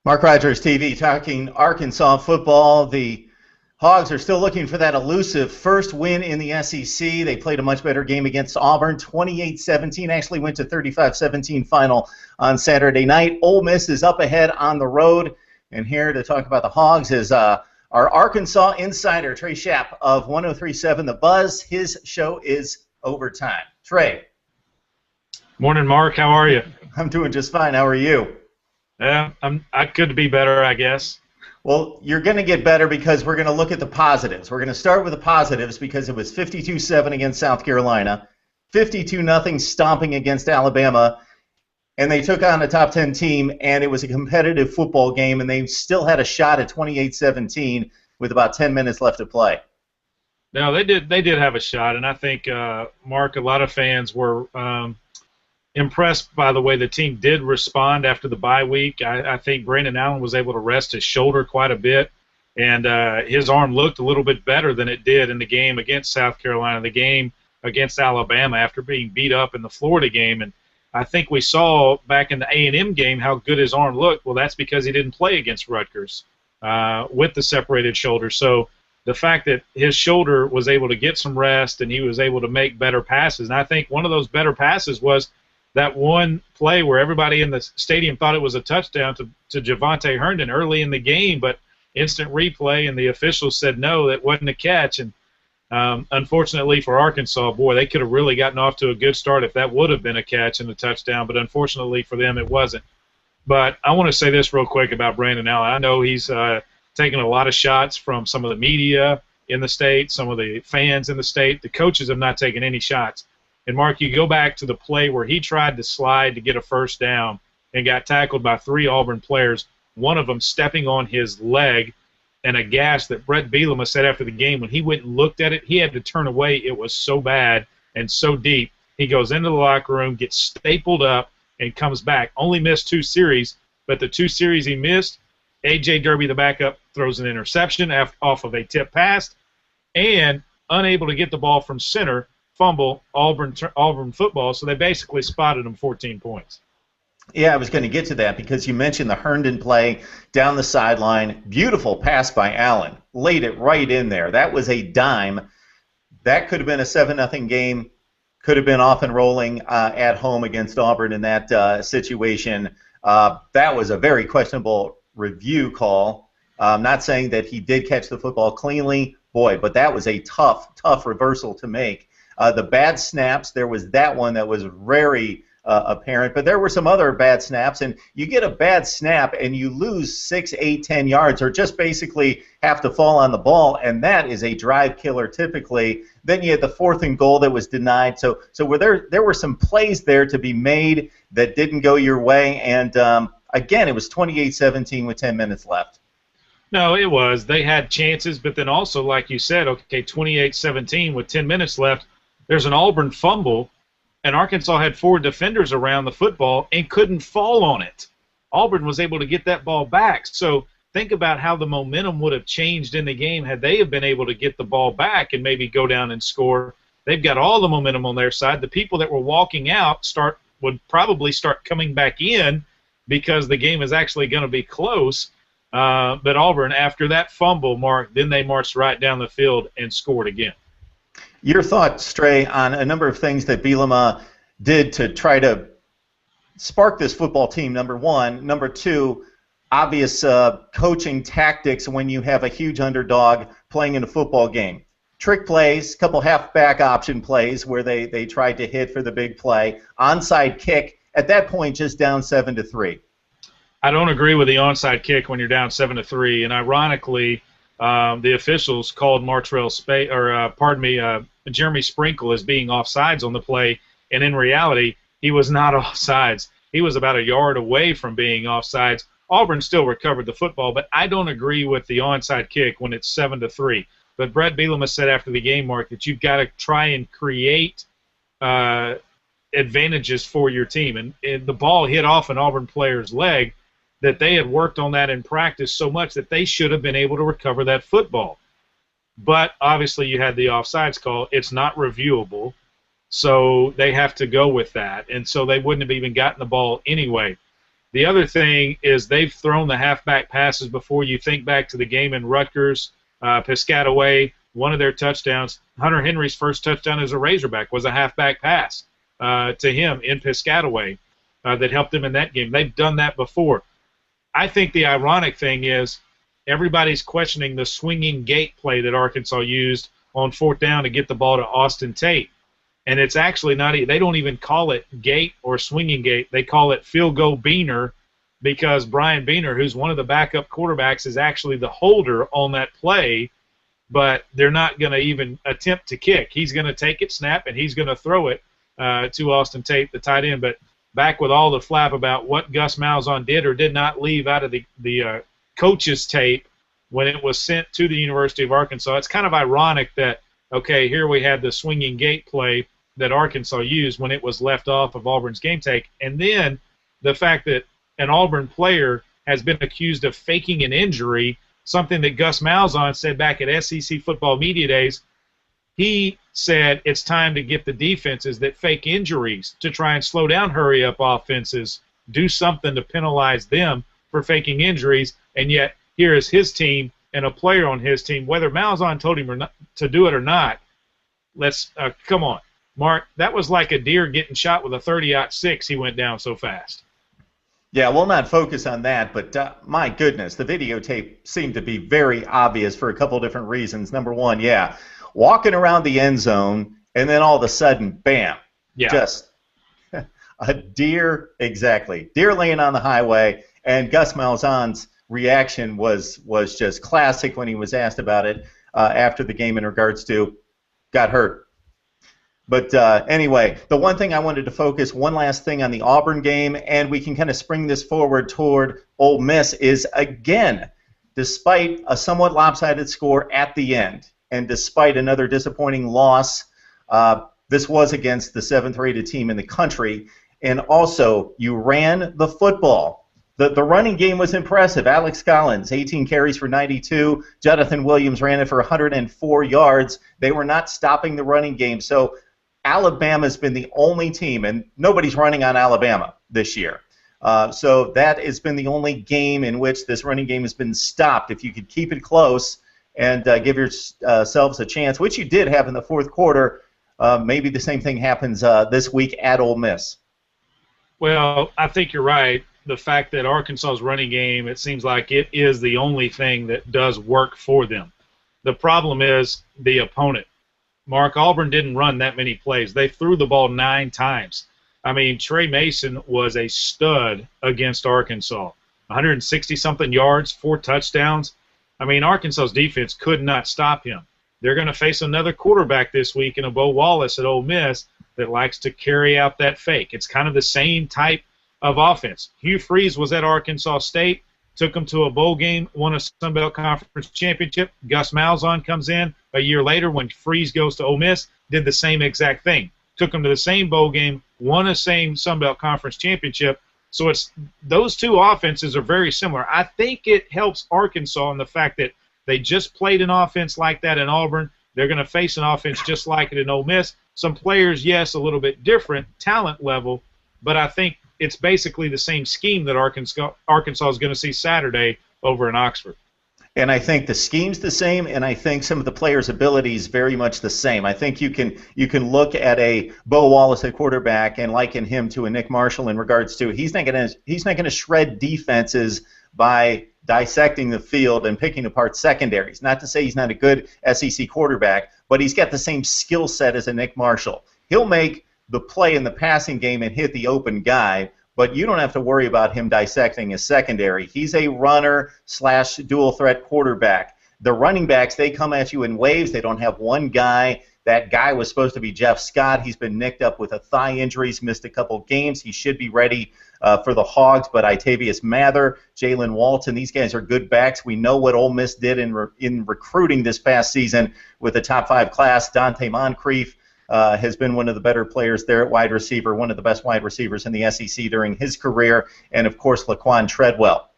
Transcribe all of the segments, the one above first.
Mark Rogers TV talking Arkansas football. The Hogs are still looking for that elusive first win in the SEC. They played a much better game against Auburn, 28-17. Actually went to 35-17 final on Saturday night. Ole Miss is up ahead on the road. And here to talk about the Hogs is our Arkansas insider, Trey Schaap of 103.7 The Buzz. His show is Overtime. Trey. Morning, Mark. How are you? I'm doing just fine. How are you? Yeah, I could be better, I guess. Well, you're going to get better because we're going to look at the positives. We're going to start with the positives because it was 52-7 against South Carolina, 52-0 stomping against Alabama, and they took on a top 10 team, and it was a competitive football game, and they still had a shot at 28-17 with about 10 minutes left to play. No, they did have a shot, and I think, Mark, a lot of fans were impressed by the way the team did respond after the bye week. I think Brandon Allen was able to rest his shoulder quite a bit, and his arm looked a little bit better than it did in the game against South Carolina, the game against Alabama after being beat up in the Florida game. And I think we saw back in the A&M game how good his arm looked. Well, that's because he didn't play against Rutgers with the separated shoulder. So the fact that his shoulder was able to get some rest and he was able to make better passes, and I think one of those better passes was that one play where everybody in the stadium thought it was a touchdown to Javonte Herndon early in the game, but instant replay and the officials said no, that wasn't a catch. And unfortunately for Arkansas, boy, they could have really gotten off to a good start if that would have been a catch and a touchdown, but unfortunately for them it wasn't. But I want to say this real quick about Brandon Allen. I know he's taken a lot of shots from some of the media in the state, some of the fans in the state. The coaches have not taken any shots. And, Mark, you go back to the play where he tried to slide to get a first down and got tackled by 3 Auburn players, one of them stepping on his leg, and a gash that Brett Bielema said after the game when he went and looked at it, he had to turn away. It was so bad and so deep. He goes into the locker room, gets stapled up, and comes back. Only missed 2 series, but the 2 series he missed, A.J. Derby, the backup, throws an interception off of a tip pass, and unable to get the ball from center, fumble Auburn football, so they basically spotted him 14 points. Yeah, I was going to get to that because you mentioned the Herndon play down the sideline. Beautiful pass by Allen. Laid it right in there. That was a dime. That could have been a 7-0 game. Could have been off and rolling at home against Auburn in that situation. That was a very questionable review call. I'm not saying that he did catch the football cleanly. Boy, but that was a tough reversal to make. The bad snaps, there was that one that was very apparent, but there were some other bad snaps, and you get a bad snap and you lose 6, 8, 10 yards or just basically have to fall on the ball, and that is a drive killer typically. Then you had the 4th and goal that was denied. So there were some plays there to be made that didn't go your way, and again, it was 28-17 with 10 minutes left. No, it was. They had chances, but then also, like you said, okay, 28-17 with 10 minutes left, there's an Auburn fumble, and Arkansas had 4 defenders around the football and couldn't fall on it. Auburn was able to get that ball back. So think about how the momentum would have changed in the game had they have been able to get the ball back and maybe go down and score. They've got all the momentum on their side. The people that were walking out would probably start coming back in because the game is actually going to be close. But Auburn, after that fumble, Mark, then they marched right down the field and scored again. Your thoughts, Trey, on a number of things that Bielema did to try to spark this football team, number one. Number two, obvious coaching tactics when you have a huge underdog playing in a football game. Trick plays, a couple halfback option plays where they tried to hit for the big play. Onside kick, at that point just down 7-3. I don't agree with the onside kick when you're down 7-3, and ironically, the officials called Jeremy Sprinkle as being offsides on the play, and in reality, he was not offsides. He was about a yard away from being offsides. Auburn still recovered the football, but I don't agree with the onside kick when it's 7-3. But Brett Bielema said after the game, Mark, that you've got to try and create advantages for your team, and the ball hit off an Auburn player's leg, that they had worked on that in practice so much that they should have been able to recover that football. But obviously you had the offsides call. It's not reviewable, so they have to go with that. And so they wouldn't have even gotten the ball anyway. The other thing is they've thrown the halfback passes before. You think back to the game in Rutgers, Piscataway, one of their touchdowns. Hunter Henry's first touchdown as a Razorback was a halfback pass to him in Piscataway that helped him in that game. They've done that before. I think the ironic thing is everybody's questioning the swinging gate play that Arkansas used on 4th down to get the ball to Austin Tate. And it's actually not – they don't even call it gate or swinging gate. They call it field goal Beaner because Brian Beaner, who's one of the backup quarterbacks, is actually the holder on that play, but they're not going to even attempt to kick. He's going to take it, snap, and he's going to throw it to Austin Tate, the tight end. But back with all the flap about what Gus Malzahn did or did not leave out of the coach's tape when it was sent to the University of Arkansas, it's kind of ironic that, okay, here we had the swinging gate play that Arkansas used when it was left off of Auburn's game take, and then the fact that an Auburn player has been accused of faking an injury, something that Gus Malzahn said back at SEC football media days. He said it's time to get the defenses that fake injuries to try and slow down hurry-up offenses, do something to penalize them for faking injuries, and yet here is his team and a player on his team, whether Malzahn told him or not, to do it or not. Let's come on. Mark, that was like a deer getting shot with a 30-06. He went down so fast. Yeah, we'll not focus on that, but my goodness, the videotape seemed to be very obvious for a couple different reasons. Number one, walking around the end zone, and then all of a sudden, bam, just a deer, exactly, deer laying on the highway, and Gus Malzahn's reaction was just classic when he was asked about it after the game in regards to got hurt. But anyway, the one thing I wanted to focus, one last thing on the Auburn game, and we can kind of spring this forward toward Ole Miss, is again, despite a somewhat lopsided score at the end, and despite another disappointing loss, this was against the 7th-rated team in the country, and also you ran the football. The running game was impressive. Alex Collins, 18 carries for 92. Jonathan Williams ran it for 104 yards. They were not stopping the running game, so Alabama's been the only team, and nobody's running on Alabama this year. So that has been the only game in which this running game has been stopped. If you could keep it close and give yourselves a chance, which you did have in the 4th quarter, maybe the same thing happens this week at Ole Miss. Well, I think you're right. The fact that Arkansas's running game, it seems like it is the only thing that does work for them. The problem is the opponent. Mark, Auburn didn't run that many plays. They threw the ball 9 times. I mean, Trey Mason was a stud against Arkansas. 160-something yards, 4 touchdowns. I mean, Arkansas's defense could not stop him. They're going to face another quarterback this week in a Bo Wallace at Ole Miss that likes to carry out that fake. It's kind of the same type of offense. Hugh Freeze was at Arkansas State, took them to a bowl game, won a Sun Belt Conference championship. Gus Malzahn comes in a year later when Freeze goes to Ole Miss, did the same exact thing. Took them to the same bowl game, won a same Sun Belt Conference championship. So it's those two offenses are very similar. I think it helps Arkansas in the fact that they just played an offense like that in Auburn. They're going to face an offense just like it in Ole Miss. Some players, yes, a little bit different talent level, but I think it's basically the same scheme that Arkansas is going to see Saturday over in Oxford. And I think the scheme's the same, and I think some of the players' abilities very much the same. I think you can look at a Bo Wallace at quarterback and liken him to a Nick Marshall in regards to he's not going to shred defenses by dissecting the field and picking apart secondaries. Not to say he's not a good SEC quarterback, but he's got the same skill set as a Nick Marshall. He'll make the play in the passing game and hit the open guy, but you don't have to worry about him dissecting his secondary. He's a runner/dual threat quarterback. The running backs, they come at you in waves. They don't have one guy. That guy was supposed to be Jeff Scott. He's been nicked up with a thigh injury. He's missed a couple games. He should be ready for the Hogs, but Itavius Mather, Jalen Walton, these guys are good backs. We know what Ole Miss did in recruiting this past season with a top 5 class. Dante Moncrief has been one of the better players there at wide receiver, one of the best wide receivers in the SEC during his career, and, of course, Laquan Treadwell.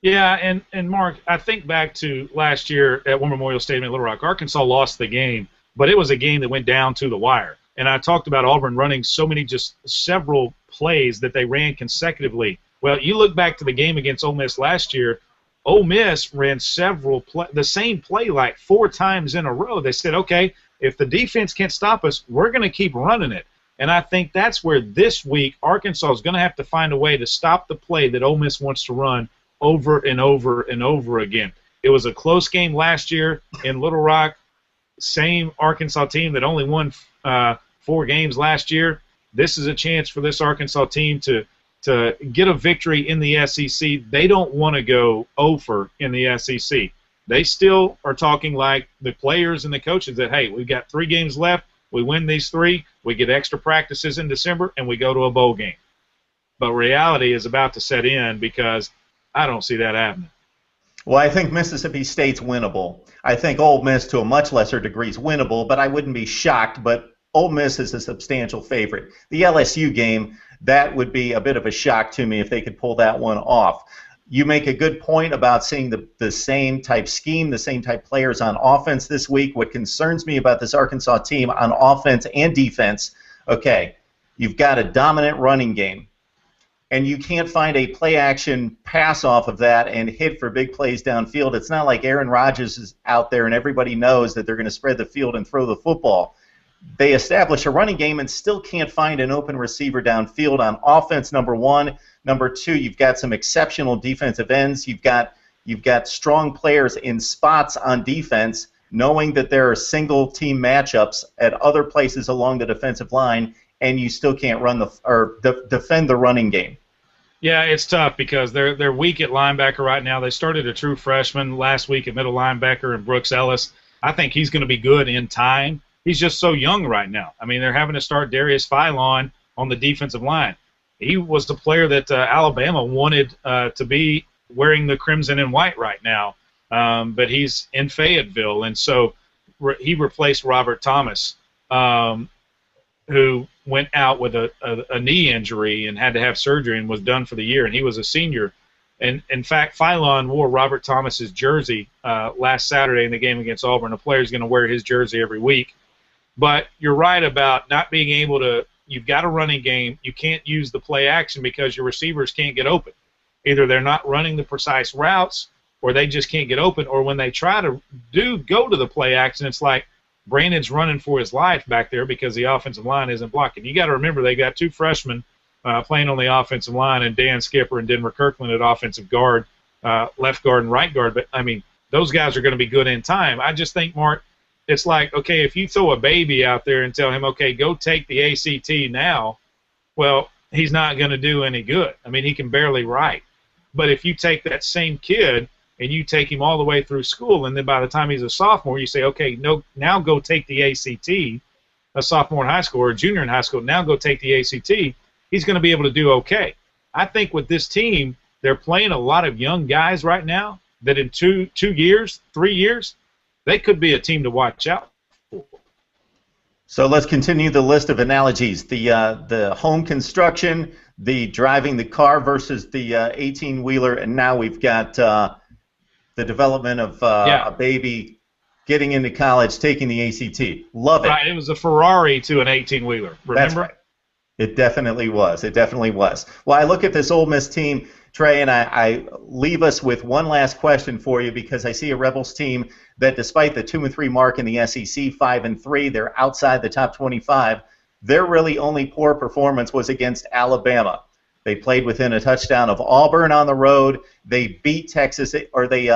Yeah, and Mark, I think back to last year at War Memorial Stadium in Little Rock. Arkansas lost the game, but it was a game that went down to the wire. And I talked about Auburn running so many, just several plays that they ran consecutively. Well, you look back to the game against Ole Miss last year, Ole Miss ran the same play like 4 times in a row. They said, okay, if the defense can't stop us, we're going to keep running it. And I think that's where this week Arkansas is going to have to find a way to stop the play that Ole Miss wants to run over and over and over again. It was a close game last year in Little Rock. Same Arkansas team that only won 4 games last year. This is a chance for this Arkansas team to get a victory in the SEC. They don't want to go over in the SEC. They still are talking like the players and the coaches that, hey, we've got 3 games left. We win these 3. We get extra practices in December, and we go to a bowl game. But reality is about to set in because I don't see that happening. Well, I think Mississippi State's winnable. I think Ole Miss, to a much lesser degree, is winnable, but I wouldn't be shocked. But Ole Miss is a substantial favorite. The LSU game, that would be a bit of a shock to me if they could pull that one off. You make a good point about seeing the same type scheme, the same type players on offense this week. What concerns me about this Arkansas team on offense and defense, okay, you've got a dominant running game, and you can't find a play-action pass off of that and hit for big plays downfield. It's not like Aaron Rodgers is out there and everybody knows that they're going to spread the field and throw the football. They establish a running game and still can't find an open receiver downfield on offense, number one. Number two, you've got some exceptional defensive ends. You've got strong players in spots on defense, knowing that there are single-team matchups at other places along the defensive line, and you still can't defend the running game. Yeah, it's tough because they're weak at linebacker right now. They started a true freshman last week at middle linebacker in Brooks Ellis. I think he's going to be good in time. He's just so young right now. I mean, they're having to start Darius Philon on the defensive line. He was the player that Alabama wanted to be wearing the crimson and white right now, but he's in Fayetteville, and so he replaced Robert Thomas, who went out with a knee injury and had to have surgery and was done for the year, and he was a senior. And, in fact, Philon wore Robert Thomas's jersey last Saturday in the game against Auburn. A player's going to wear his jersey every week. But you're right about not being able to – you've got a running game. You can't use the play action because your receivers can't get open. Either they're not running the precise routes or they just can't get open, or when they try to go to the play action, it's like Brandon's running for his life back there because the offensive line isn't blocking. You got to remember they got 2 freshmen playing on the offensive line, and Dan Skipper and Denver Kirkland at offensive guard, left guard and right guard. But, I mean, those guys are going to be good in time. I just think, Mark, it's like, okay, if you throw a baby out there and tell him, okay, go take the ACT now, well, he's not going to do any good. I mean, he can barely write. But if you take that same kid and you take him all the way through school, and then by the time he's a sophomore, you say, okay, no, now go take the ACT, a sophomore in high school or a junior in high school, now go take the ACT, he's going to be able to do okay. I think with this team, they're playing a lot of young guys right now that in 2 years, 3 years, they could be a team to watch out for. So let's continue the list of analogies. The home construction, the driving the car versus the 18-wheeler, and now we've got the development of a baby getting into college, taking the ACT. Love it. Right, it was a Ferrari to an 18-wheeler. Remember? That's right. It definitely was. It definitely was. Well, I look at this Ole Miss team, Trey, and I leave us with one last question for you because I see a Rebels team that despite the 2-3 mark in the SEC, 5-3, they're outside the top 25. Their really only poor performance was against Alabama. They played within a touchdown of Auburn on the road. They beat Texas, or they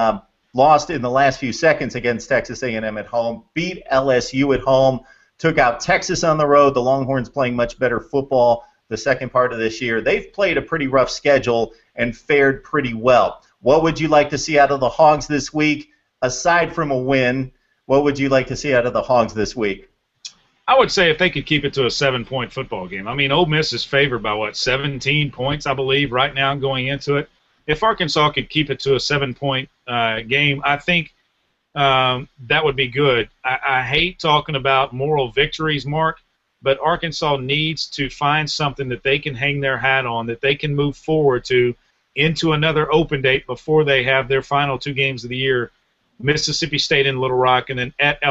lost in the last few seconds against Texas A&M at home, beat LSU at home, took out Texas on the road. The Longhorns playing much better football the second part of this year. They've played a pretty rough schedule and fared pretty well. What would you like to see out of the Hogs this week? Aside from a win, what would you like to see out of the Hogs this week? I would say if they could keep it to a 7-point football game. I mean, Ole Miss is favored by, 17 points, I believe, right now going into it. If Arkansas could keep it to a 7-point game, I think that would be good. I hate talking about moral victories, Mark, but Arkansas needs to find something that they can hang their hat on, that they can move forward to into another open date before they have their final 2 games of the year, Mississippi State in Little Rock and then at